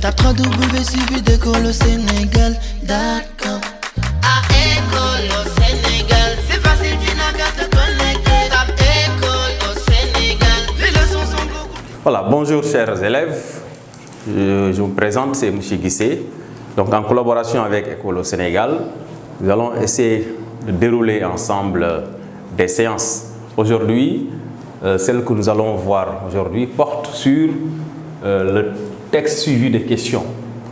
Tape www.suividecolosénégal.com. À École au Sénégal, c'est facile, tu n'as qu'à te connecter. Tape École au Sénégal, les leçons sont beaucoup. Voilà, bonjour chers élèves. Je vous présente, c'est M. Guissé. Donc en collaboration avec École au Sénégal, nous allons essayer de dérouler ensemble des séances. Aujourd'hui, celle que nous allons voir aujourd'hui porte sur le texte suivi de questions.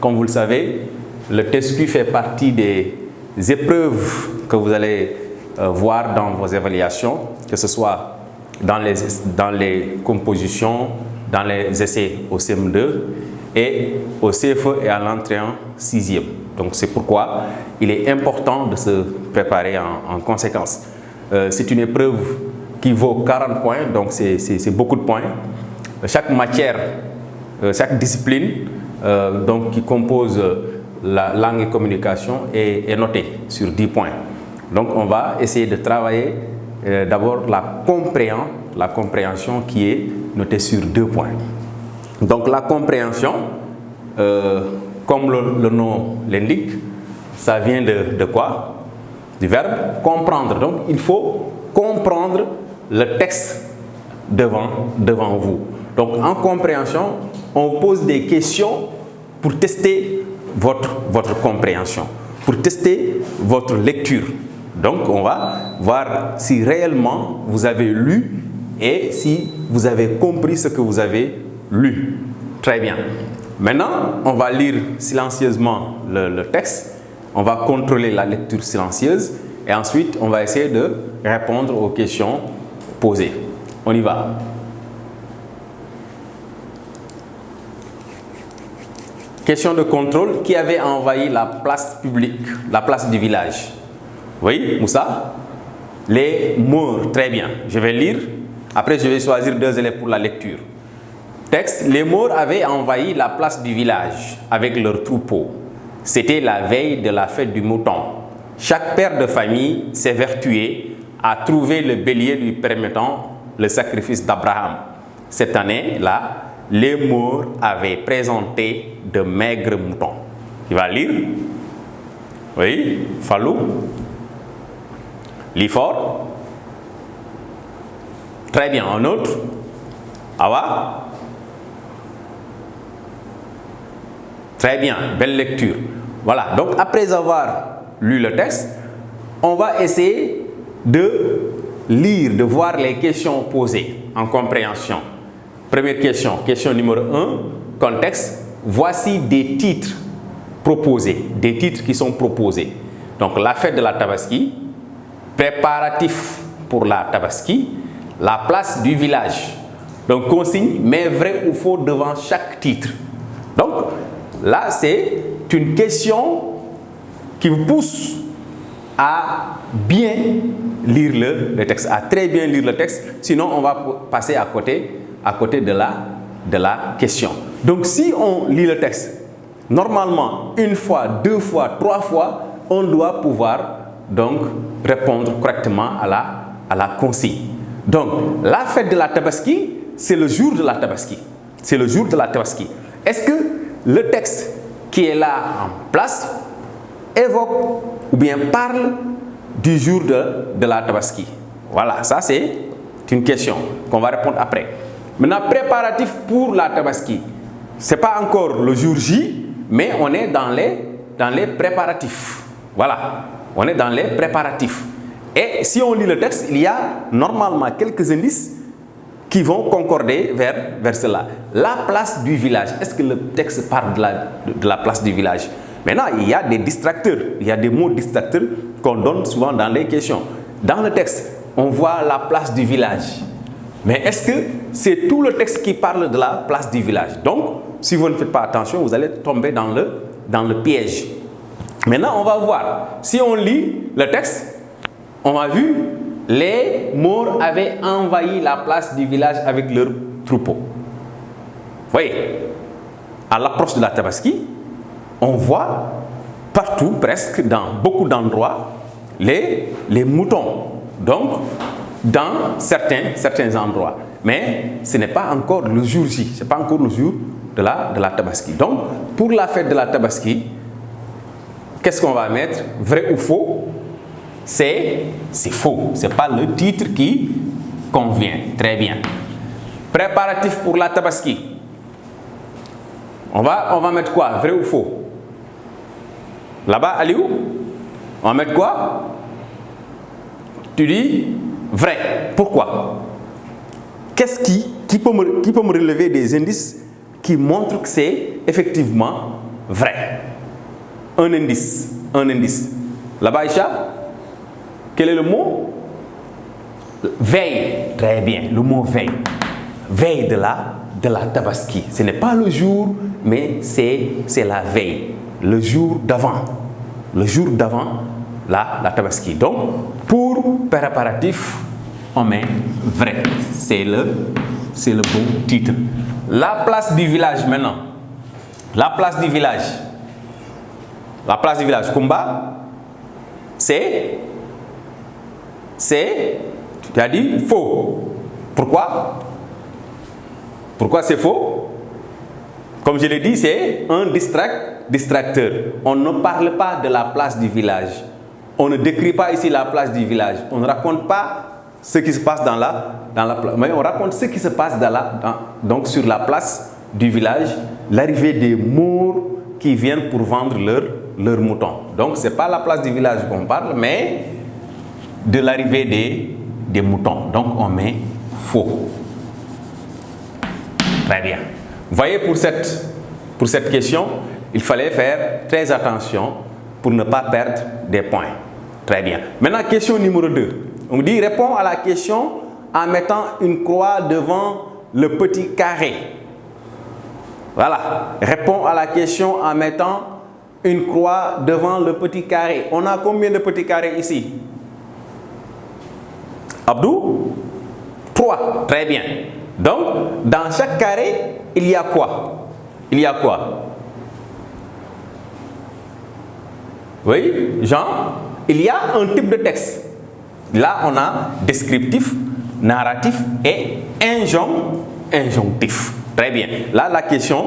Comme vous le savez, le TSQ fait partie des épreuves que vous allez voir dans vos évaluations, que ce soit dans les compositions, dans les essais au CM2 et au CFE et à l'entrée en 6e. Donc c'est pourquoi il est important de se préparer en conséquence. C'est une épreuve qui vaut 40 points, donc c'est beaucoup de points. Chaque matière, chaque discipline donc, qui compose la langue et communication est notée sur 10 points. Donc on va essayer de travailler d'abord la compréhension qui est notée sur 2 points. Donc la compréhension, comme le nom l'indique, ça vient de quoi? Du verbe comprendre. Donc il faut comprendre le texte devant vous. Donc en compréhension, on pose des questions pour tester votre compréhension, pour tester votre lecture. Donc on va voir si réellement vous avez lu et si vous avez compris ce que vous avez lu. Très bien. Maintenant, on va lire silencieusement le texte. On va contrôler la lecture silencieuse et ensuite on va essayer de répondre aux questions posées. On y va. Question de contrôle. Qui avait envahi la place publique, la place du village? Oui, Moussa? Les Maures. Très bien. Je vais lire. Après, je vais choisir 2 élèves pour la lecture. Texte. Les Maures avaient envahi la place du village avec leur troupeau. C'était la veille de la fête du mouton. Chaque père de famille s'évertuait à trouver le bélier lui permettant le sacrifice d'Abraham. Cette année-là, les Maures avaient présenté de maigres moutons. Tu vas lire? Oui, Fallou? Lis fort. Très bien, un autre? Awa? Très bien, belle lecture. Voilà, donc après avoir lu le texte, on va essayer de lire, de voir les questions posées en compréhension. Première question, question numéro 1, contexte. Voici des titres proposés, des titres qui sont proposés. Donc la fête de la Tabaski, préparatifs pour la Tabaski, la place du village. Donc consigne, mais vrai ou faux devant chaque titre. Donc là, c'est une question qui vous pousse à bien lire le texte, à très bien lire le texte. Sinon, on va passer à côté de la question. Donc, si on lit le texte, normalement, 1 fois, 2 fois, 3 fois, on doit pouvoir donc répondre correctement à la consigne. Donc, la fête de la Tabaski, c'est le jour de la Tabaski. C'est le jour de la Tabaski. Est-ce que le texte qui est là en place évoque ou bien parle du jour de la Tabaski? Voilà, ça c'est une question qu'on va répondre après. Maintenant, préparatif pour la Tabaski. Ce n'est pas encore le jour J, mais on est dans les préparatifs. Voilà, on est dans les préparatifs. Et si on lit le texte, il y a normalement quelques indices qui vont concorder vers cela. La place du village. Est-ce que le texte parle de la place du village? Maintenant, il y a des distracteurs. Il y a des mots distracteurs qu'on donne souvent dans les questions. Dans le texte, on voit la place du village. Mais est-ce que c'est tout le texte qui parle de la place du village? Donc, si vous ne faites pas attention, vous allez tomber dans le piège. Maintenant, on va voir. Si on lit le texte, on a vu les Maures avaient envahi la place du village avec leur troupeau. Vous voyez, à l'approche de la Tabaski, on voit partout, presque dans beaucoup d'endroits, les moutons. Donc, dans certains endroits. Mais ce n'est pas encore le jour J, ce n'est pas encore le jour de la Tabaski. Donc, pour la fête de la Tabaski, qu'est-ce qu'on va mettre? Vrai ou faux? C'est faux. Ce n'est pas le titre qui convient. Très bien. Préparatifs pour la Tabaski. On va mettre quoi? Vrai ou faux? Là-bas, Aliou? On va mettre quoi? Tu dis vrai. Pourquoi? Qu'est-ce qui peut me relever des indices qui montrent que c'est effectivement vrai? Un indice. Là-bas, Aïcha, quel est le mot? Veille. Très bien, le mot veille. Veille de la Tabaski. Ce n'est pas le jour, mais c'est la veille. Le jour d'avant. Le jour d'avant la Tabaski. Donc, pour préparatif, on met vrai. C'est le bon titre. La place du village maintenant. La place du village. La place du village. Kumba, c'est, tu as dit faux. Pourquoi? Pourquoi c'est faux? Comme je l'ai dit, c'est un distracteur. On ne parle pas de la place du village. On ne décrit pas ici la place du village. On ne raconte pas ce qui se passe dans la place. Mais on raconte ce qui se passe donc sur la place du village, l'arrivée des Maures qui viennent pour vendre leurs moutons. Donc, ce n'est pas la place du village qu'on parle, mais de l'arrivée des moutons. Donc, on met faux. Très bien. Vous voyez, pour cette question, il fallait faire très attention pour ne pas perdre des points. Très bien. Maintenant, question numéro 2. On dit, réponds à la question en mettant une croix devant le petit carré. Voilà. Réponds à la question en mettant une croix devant le petit carré. On a combien de petits carrés ici? Abdou? 3. Très bien. Donc, dans chaque carré, il y a quoi? Il y a quoi? Oui, Jean? Il y a un type de texte. Là, on a descriptif, narratif et injonctif. Très bien. Là, la question,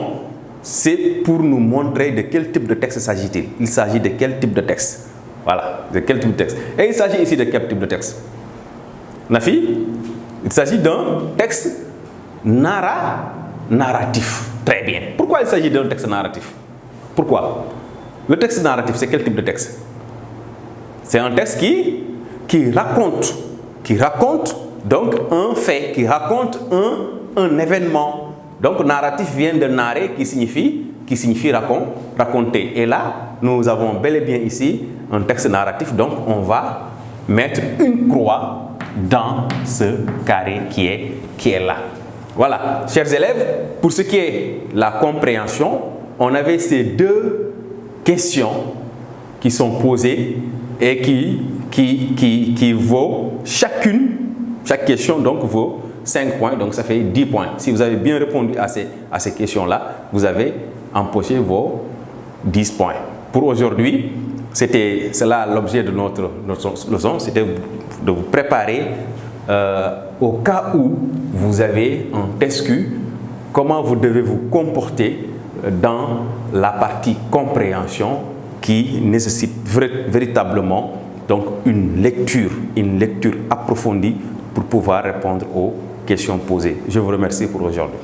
c'est pour nous montrer de quel type de texte s'agit-il. Il s'agit de quel type de texte? Voilà, de quel type de texte. Et il s'agit ici de quel type de texte? Nafi? Il s'agit d'un texte narratif. Très bien. Pourquoi il s'agit d'un texte narratif? Pourquoi? Le texte narratif, c'est quel type de texte? C'est un texte qui raconte donc un fait, qui raconte un événement. Donc, narratif vient de narrer qui signifie raconter. Et là, nous avons bel et bien ici un texte narratif. Donc, on va mettre une croix dans ce carré qui est là. Voilà, chers élèves, pour ce qui est la compréhension, on avait ces 2 questions qui sont posées et qui vaut chaque question donc vaut 5 points, donc ça fait 10 points. Si vous avez bien répondu à ces questions-là, vous avez empoché vos 10 points. Pour aujourd'hui, c'était cela l'objet de notre leçon, c'était de vous préparer au cas où vous avez un test Q, comment vous devez vous comporter dans la partie compréhension qui nécessite véritablement donc une lecture approfondie pour pouvoir répondre aux questions posées. Je vous remercie pour aujourd'hui.